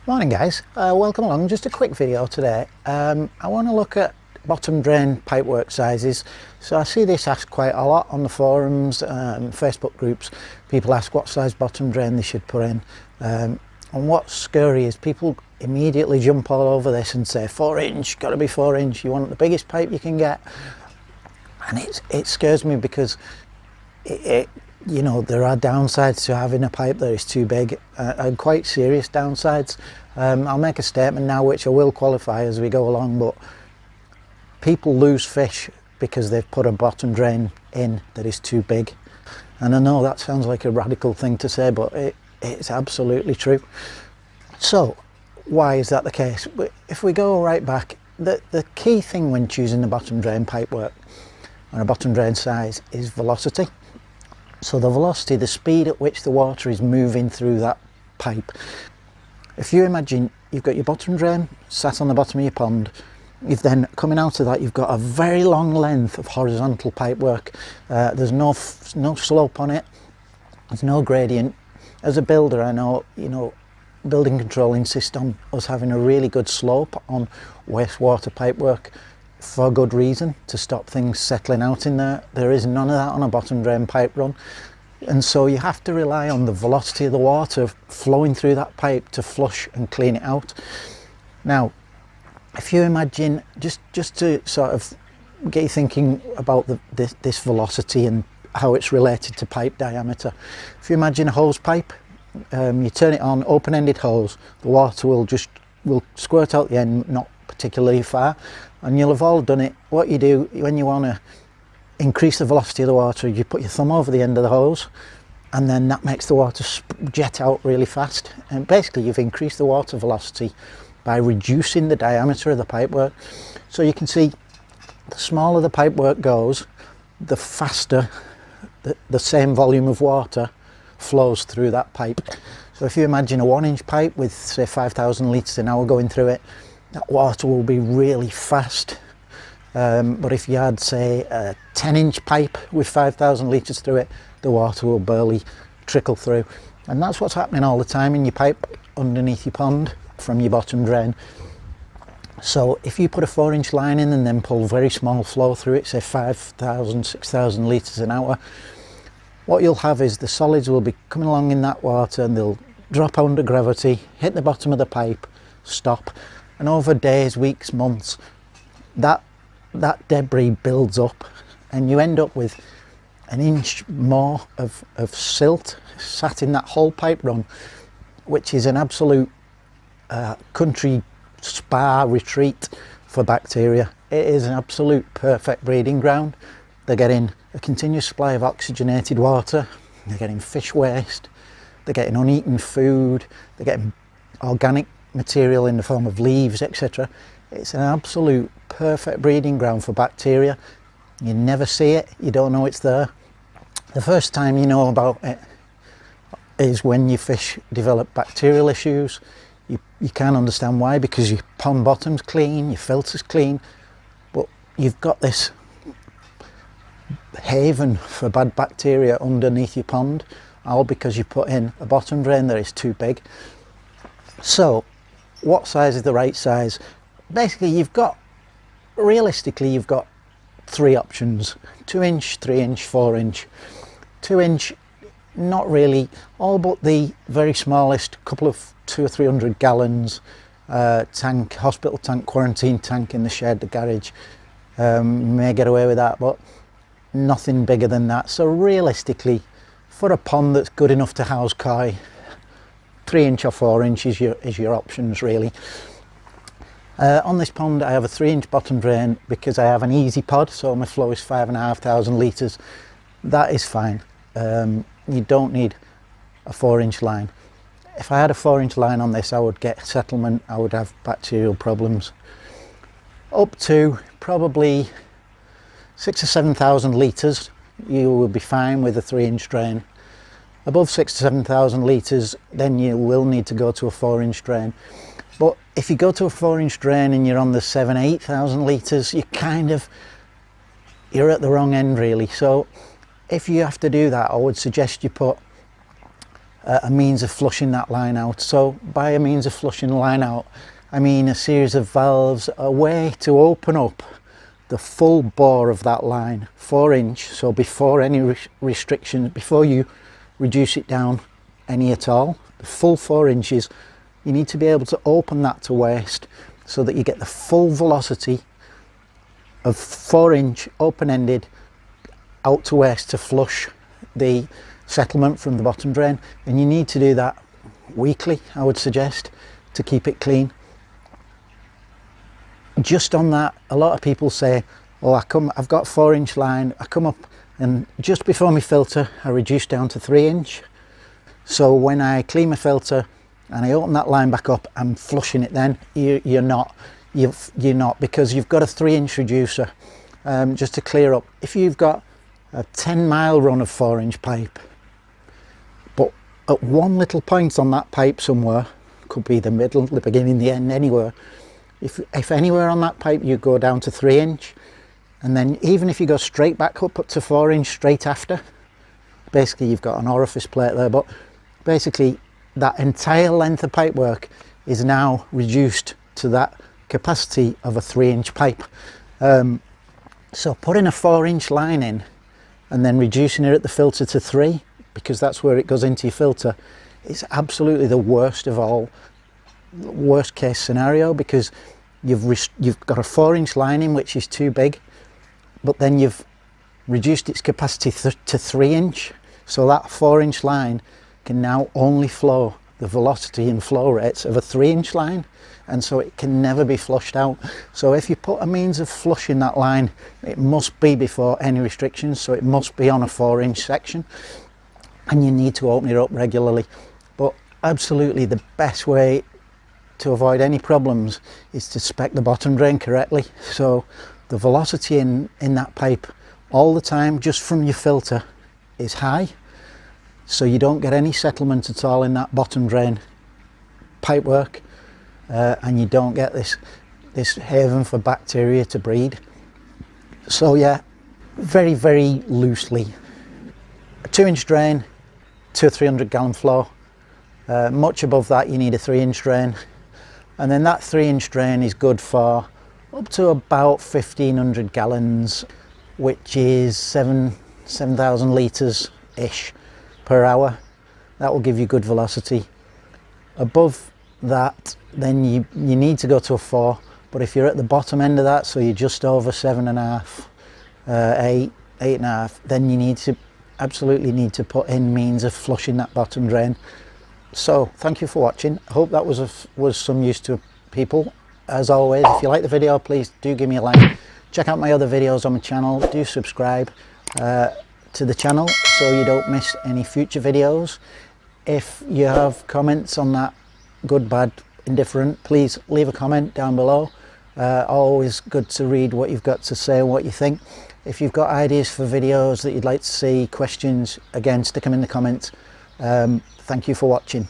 Morning guys, welcome along. Just a quick video today. I want to look at bottom drain pipework sizes. So I see this asked quite a lot on the forums and Facebook groups. People ask what size bottom drain they should put in. And what's scary is people immediately jump all over this and say 4 inch, got to be 4 inch, you want the biggest pipe you can get. And it scares me because you know, there are downsides to having a pipe that is too big, and quite serious downsides. I'll make a statement now which I will qualify as we go along, but people lose fish because they've put a bottom drain in that is too big. And I know that sounds like a radical thing to say, but it's absolutely true. So why is that the case? If we go right back, the key thing when choosing a bottom drain pipework or a bottom drain size is velocity. So the velocity, the speed at which the water is moving through that pipe. If you imagine you've got your bottom drain sat on the bottom of your pond, you've then coming out of that you've got a very long length of horizontal pipework. There's no slope on it, there's no gradient. As a builder, I know, you know, building control insists on us having a really good slope on wastewater pipework for good reason, to stop things settling out in there. There is none of that on a bottom drain pipe run, and so you have to rely on the velocity of the water flowing through that pipe to flush and clean it out. Now if you imagine, just to sort of get you thinking about this velocity and how it's related to pipe diameter, if you imagine a hose pipe, you turn it on, open-ended hose, the water will squirt out the end, not particularly far, and you'll have all done it. What you do when you want to increase the velocity of the water, you put your thumb over the end of the hose, and then that makes the water jet out really fast. And basically you've increased the water velocity by reducing the diameter of the pipework. So you can see the smaller the pipework goes, the faster the same volume of water flows through that pipe. So if you imagine a 1 inch pipe with say 5,000 litres an hour going through it, that water will be really fast. But if you had say a 10 inch pipe with 5,000 litres through it, the water will barely trickle through. And that's what's happening all the time in your pipe underneath your pond from your bottom drain. So if you put a 4 inch line in and then pull very small flow through it, say 5,000, 6,000 litres an hour, what you'll have is the solids will be coming along in that water and they'll drop under gravity, hit the bottom of the pipe, stop, and over days, weeks, months, that debris builds up and you end up with an inch more of silt sat in that whole pipe run, which is an absolute country spa retreat for bacteria. It is an absolute perfect breeding ground. They're getting a continuous supply of oxygenated water, they're getting fish waste, they're getting uneaten food, they're getting organic material in the form of leaves, etc. It's an absolute perfect breeding ground for bacteria. You never see it, you don't know it's there. The first time you know about it is when your fish develop bacterial issues. You can't understand why, because your pond bottom's clean, your filter's clean, but you've got this haven for bad bacteria underneath your pond, all because you put in a bottom drain that is too big. So what size is the right size? Basically realistically you've got 3 options: 2 inch, 3 inch, 4 inch. 2 inch, not really, all but the very smallest, couple of 200 or 300 gallons tank, hospital tank, quarantine tank in the shed, the garage, may get away with that, but nothing bigger than that. So realistically, for a pond that's good enough to house koi, 3 inch or 4 inch is your options really. On this pond I have a 3 inch bottom drain because I have an easy pod, so my flow is 5,500 litres. That is fine. You don't need a 4 inch line. If I had a 4 inch line on this, I would get settlement, I would have bacterial problems. Up to probably 6,000 or 7,000 litres, you will be fine with a 3 inch drain. Above 6,000 to 7,000 litres, then you will need to go to a 4 inch drain. But if you go to a 4 inch drain and you're on the 7,000 or 8,000 litres, you're at the wrong end really. So if you have to do that, I would suggest you put a means of flushing that line out. So by a means of flushing the line out, I mean a series of valves, a way to open up the full bore of that line, 4 inch, so before any restrictions, before you reduce it down any at all, the full 4 inches, you need to be able to open that to waste so that you get the full velocity of 4 inch open-ended out to waste to flush the settlement from the bottom drain. And you need to do that weekly, I would suggest, to keep it clean. Just on that, a lot of people say, oh, I've got 4 inch line, I come up and just before my filter I reduce down to 3 inch. So when I clean my filter and I open that line back up, I'm flushing it then. You're not, because you've got a 3 inch reducer. Just to clear up, if you've got a 10-mile run of 4 inch pipe, but at one little point on that pipe somewhere, could be the middle, the beginning, the end, anywhere, if anywhere on that pipe you go down to 3 inch, and then even if you go straight back up to 4 inch straight after, basically you've got an orifice plate there, but basically that entire length of pipe work is now reduced to that capacity of a 3 inch pipe. So putting a 4 inch line in and then reducing it at the filter to 3, because that's where it goes into your filter, is absolutely the worst of all, worst case scenario, because you've got a 4 inch line in which is too big, but then you've reduced its capacity to 3 inch, so that 4 inch line can now only flow the velocity and flow rates of a 3 inch line, and so it can never be flushed out. So if you put a means of flushing that line, it must be before any restrictions, so it must be on a 4 inch section, and you need to open it up regularly. But absolutely the best way to avoid any problems is to spec the bottom drain correctly, so the velocity in that pipe all the time just from your filter is high, so you don't get any settlement at all in that bottom drain pipework, and you don't get this haven for bacteria to breed. So yeah, very, very loosely, a 2 inch drain, 200 or 300 gallon flow. Much above that you need a 3 inch drain, and then that 3 inch drain is good for up to about 1500 gallons, which is 7,000 litres ish per hour. That will give you good velocity. Above that, then you need to go to a 4, but if you're at the bottom end of that, so you're just over 7.5, 8.5, then you absolutely need to put in means of flushing that bottom drain. So thank you for watching. I hope that was some use to people. As always, if you like the video, please do give me a like. Check out my other videos on my channel. Do subscribe to the channel so you don't miss any future videos. If you have comments on that, good, bad, indifferent, please leave a comment down below. Always good to read what you've got to say and what you think. If you've got ideas for videos that you'd like to see, questions, again, stick them in the comments. Thank you for watching.